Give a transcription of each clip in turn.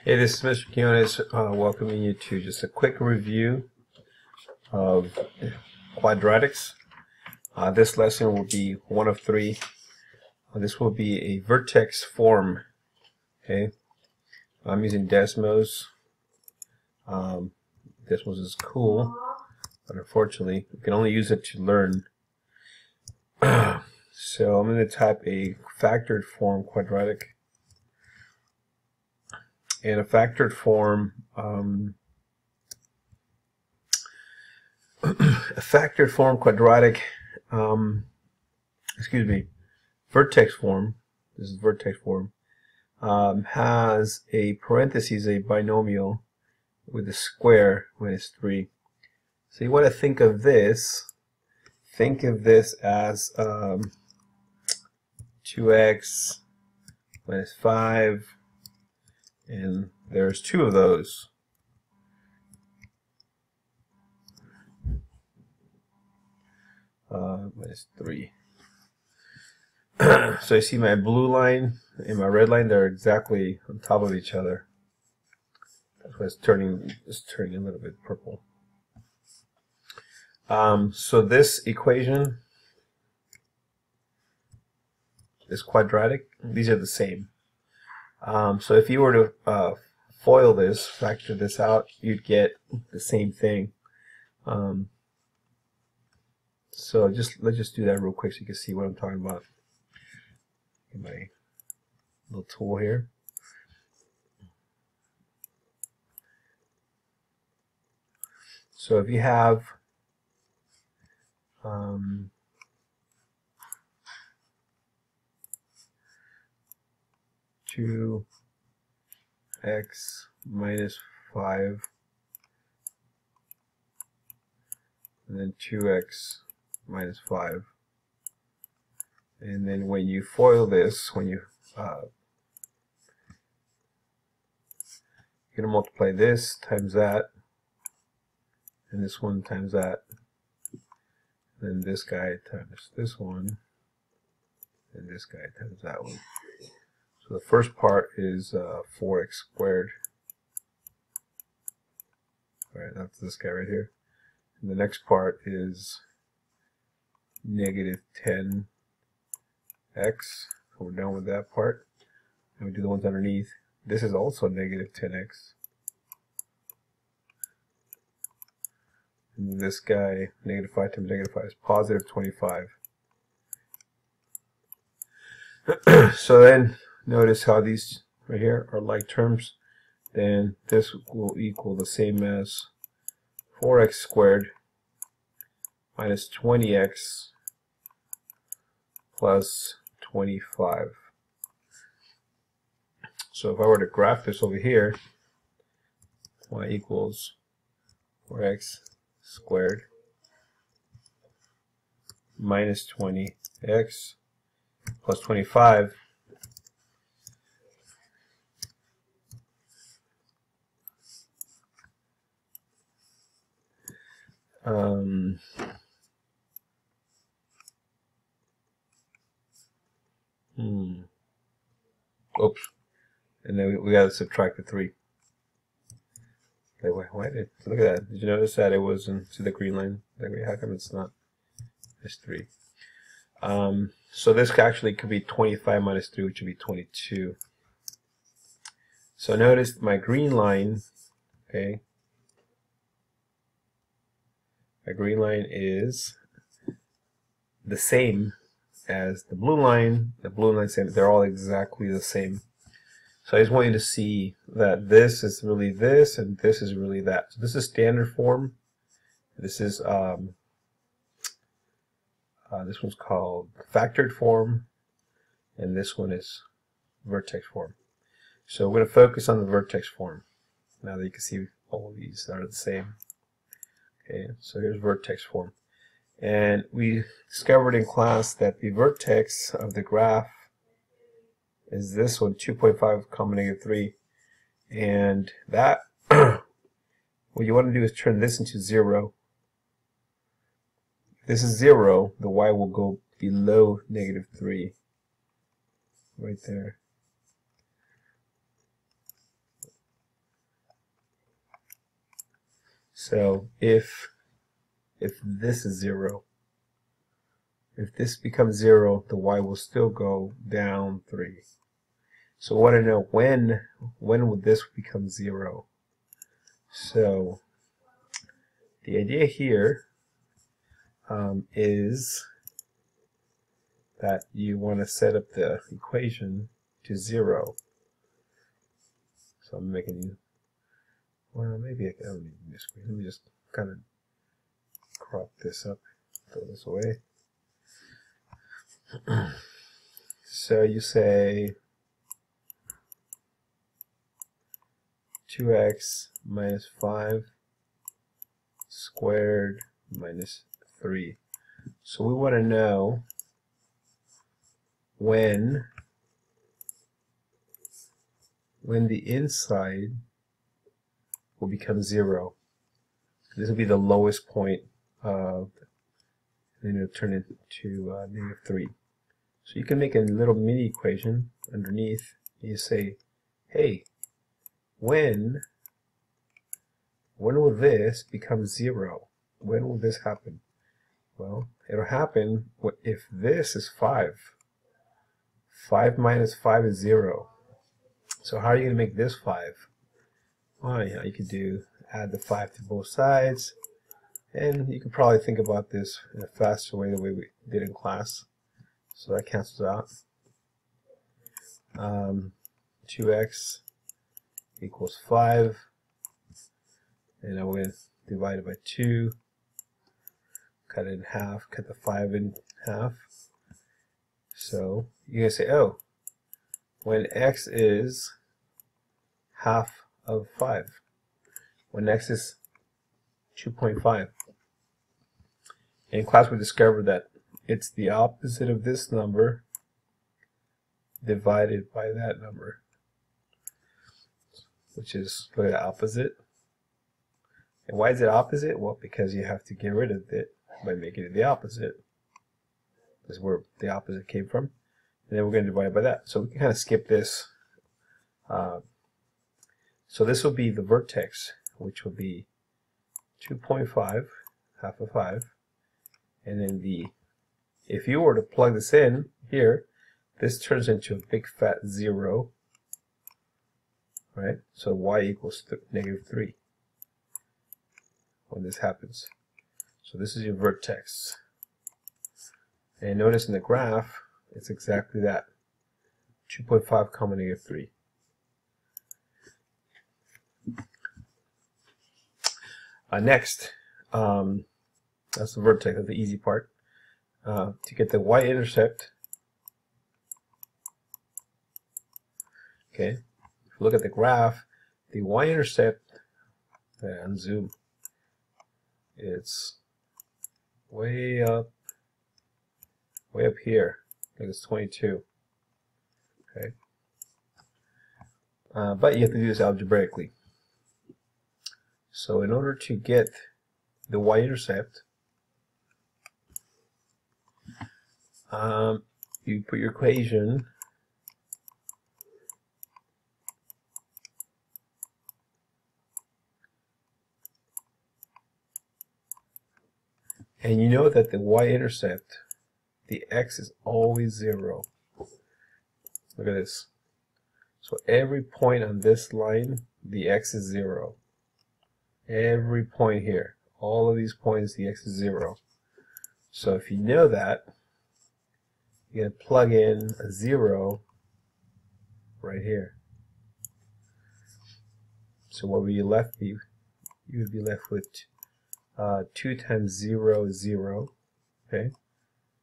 Hey, this is Mr. Quinones welcoming you to just a quick review of quadratics. This lesson will be one of three. This will be a vertex form. Okay, I'm using Desmos. Desmos is cool, but unfortunately, you can only use it to learn. So I'm going to type a factored form quadratic. And a factored form, quadratic, vertex form, this is vertex form, has a parentheses, a binomial with a square when it's 3. So you want to think of this as 2x minus 5, and there's 2 of those. Minus 3. So you see my blue line and my red line, they're exactly on top of each other. That's why it's turning a little bit purple. So this equation, this quadratic, these are the same. So if you were to FOIL this, factor this out, you'd get the same thing. So let's just do that real quick so you can see what I'm talking about. Get my little tool here. So if you have 2x minus 5 and then 2x minus 5, and then when you FOIL this, when you you're going to multiply this times that, and this one times that, and then this guy times this one, and this guy times that one. So the first part is 4x squared. Alright, that's this guy right here. And the next part is negative 10x. So we're done with that part. And we do the ones underneath. This is also negative 10x. And this guy, negative 5 times negative 5 is positive 25. So then, notice how these right here are like terms. Then this will equal the same as 4x squared minus 20x plus 25. So if I were to graph this over here, y equals 4x squared minus 20x plus 25. Oops. And then we got to subtract the 3. Okay, why did, look at that. Did you notice that it wasn't to the green line? How come it's not? It's 3. So this actually could be 25 minus 3, which would be 22. So notice my green line, okay, my green line is the same as the blue line. The blue line, same. They're all exactly the same. So I just want you to see that this is really this, and this is really that. So this is standard form. This is this one's called factored form, and this one is vertex form. So we're going to focus on the vertex form. Now that you can see all of these are the same. Okay, so here's vertex form. And we discovered in class that the vertex of the graph is this one, 2.5 comma negative 3. And that, what you want to do is turn this into 0. If this is 0, the y will go below negative 3. Right there. So if this is 0, if this becomes 0, the y will still go down 3. So I want to know when would this become 0. So the idea here is that you want to set up the equation to 0. So I'm making you, well, maybe I don't need this screen. Let me just kind of crop this up, throw this away. So you say 2x minus 5 squared minus 3. So we want to know when the inside will become 0. This will be the lowest point, and then it'll turn into -3. So you can make a little mini equation underneath. You say, hey, when will this become 0? When will this happen? Well, it'll happen if this is 5. 5 minus 5 is 0. So how are you going to make this 5? Well, you know, you could add the 5 to both sides, and you could probably think about this in a faster way, the way we did in class. So that cancels out. 2x equals 5, and now we're going to divide it by 2, cut it in half, cut the 5 in half. So you're going to say, oh, when x is half of 5, when x is 2.5. In class we discovered that it's the opposite of this number divided by that number, which is, look at the opposite. And why is it opposite? Well, because you have to get rid of it by making it the opposite. This is where the opposite came from. And then we're going to divide by that. So we can kind of skip this. So this will be the vertex, which will be 2.5, half of 5. And then if you were to plug this in here, this turns into a big fat 0. Right? So y equals -3 when this happens. So this is your vertex. And notice in the graph, it's exactly that. 2.5 comma -3. Next, that's the vertex, that's the easy part. To get the y-intercept, okay, if you look at the graph, the y-intercept, and zoom, it's way up here. I think it's 22. Okay, but you have to do this algebraically. So in order to get the y-intercept, you put your equation and you know that the y-intercept, the x is always 0. Look at this. So every point on this line, the x is 0. Every point here, all of these points, the x is 0. So if you know that, you're going to plug in a 0 right here. So what would you left be? You would be left with 2 times 0 is 0. Okay,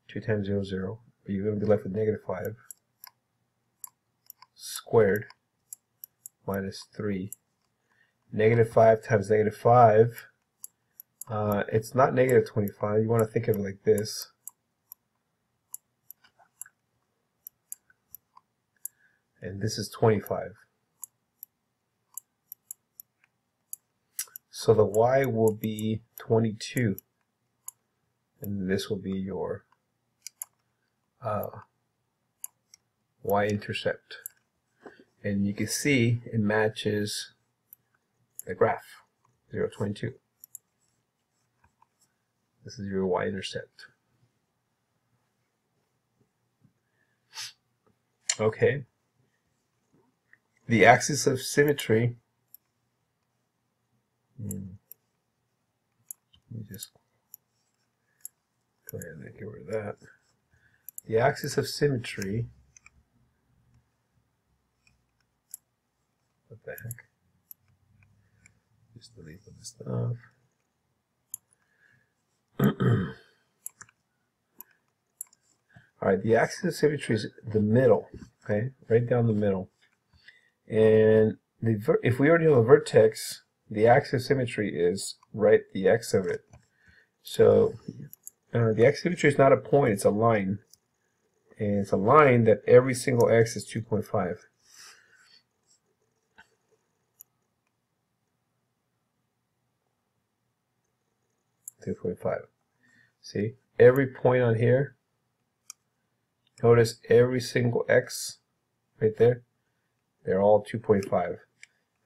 2 times 0 is 0. But you're going to be left with -5 squared minus 3. -5 times -5, it's not -25. You want to think of it like this. And this is 25. So the y will be 22. And this will be your y-intercept. And you can see it matches the graph, 0, 22. This is your y-intercept. Okay. The axis of symmetry. Let me just go ahead and get rid of that. The axis of symmetry. What the heck? Just delete this stuff. Alright, the axis of symmetry is the middle, okay? Right down the middle. And if we already know a vertex, the axis of symmetry is right the x of it. So the axis of symmetry is not a point, it's a line. And it's a line that every single x is 2.5. See, every point on here, notice every single x right there, they're all 2.5.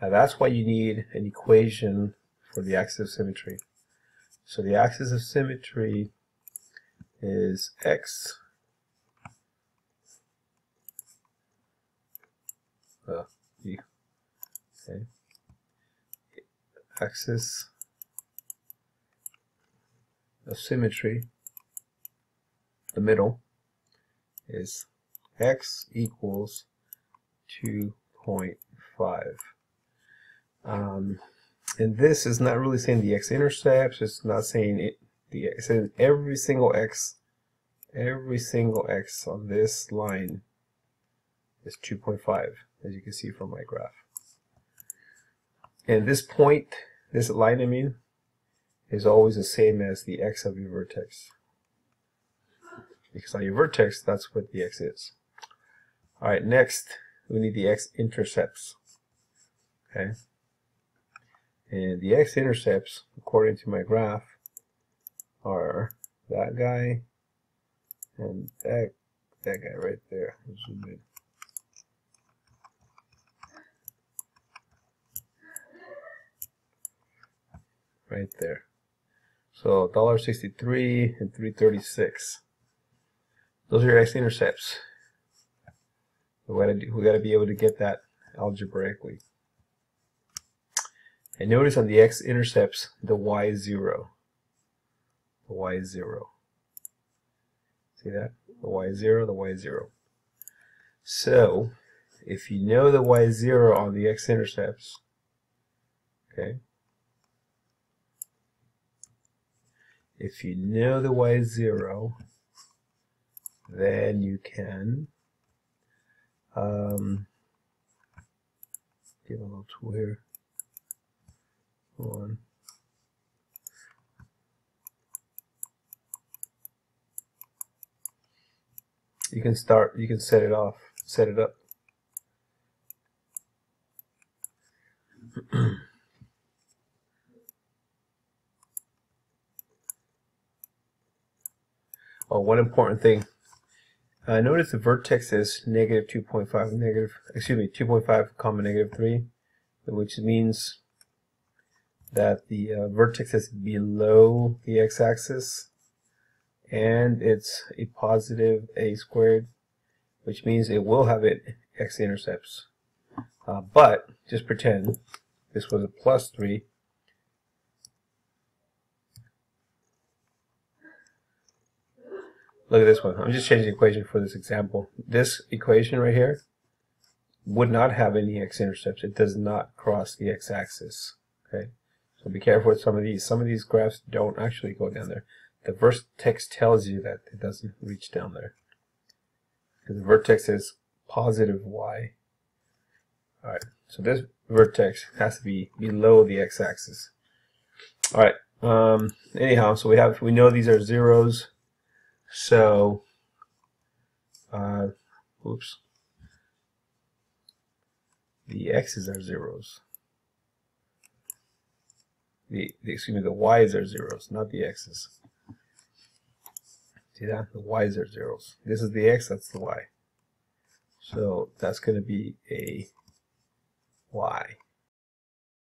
Now that's why you need an equation for the axis of symmetry. So the axis of symmetry is x okay. Axis of symmetry, the middle, is x equals 2.5. And this is not really saying the x-intercepts, it's not saying it, it's saying every single x on this line is 2.5, as you can see from my graph. And this point, this line I mean, is always the same as the x of your vertex. Because on your vertex, that's what the x is. Alright, next, we need the x-intercepts. Okay? And the x-intercepts, according to my graph, are that guy and that guy right there. Zoom in. Right there. So $1.63 and $3.36. Those are your x-intercepts. We gotta be able to get that algebraically. And notice on the x-intercepts, the y is 0. The y is 0. See that? The y is 0, the y is 0. So, if you know the y is 0 on the x-intercepts, okay? If you know the y is 0, then you can get a little tool here. Hold on. You can set it up. Oh, one important thing. Notice the vertex is negative 2.5, 2.5 comma negative 3, which means that the vertex is below the x-axis, and it's a positive a squared, which means it will have x-intercepts. But just pretend this was a plus 3. Look at this one. I'm just changing the equation for this example. This equation right here would not have any x-intercepts. It does not cross the x-axis. Okay, so be careful with some of these. Some of these graphs don't actually go down there. The vertex tells you that it doesn't reach down there. Because the vertex is positive y. Alright, so this vertex has to be below the x-axis. Alright, anyhow, so we know these are zeros. So, oops, the x's are zeros. The y's are zeros, not the x's. See that? The y's are zeros. This is the x, that's the y. So that's going to be a y.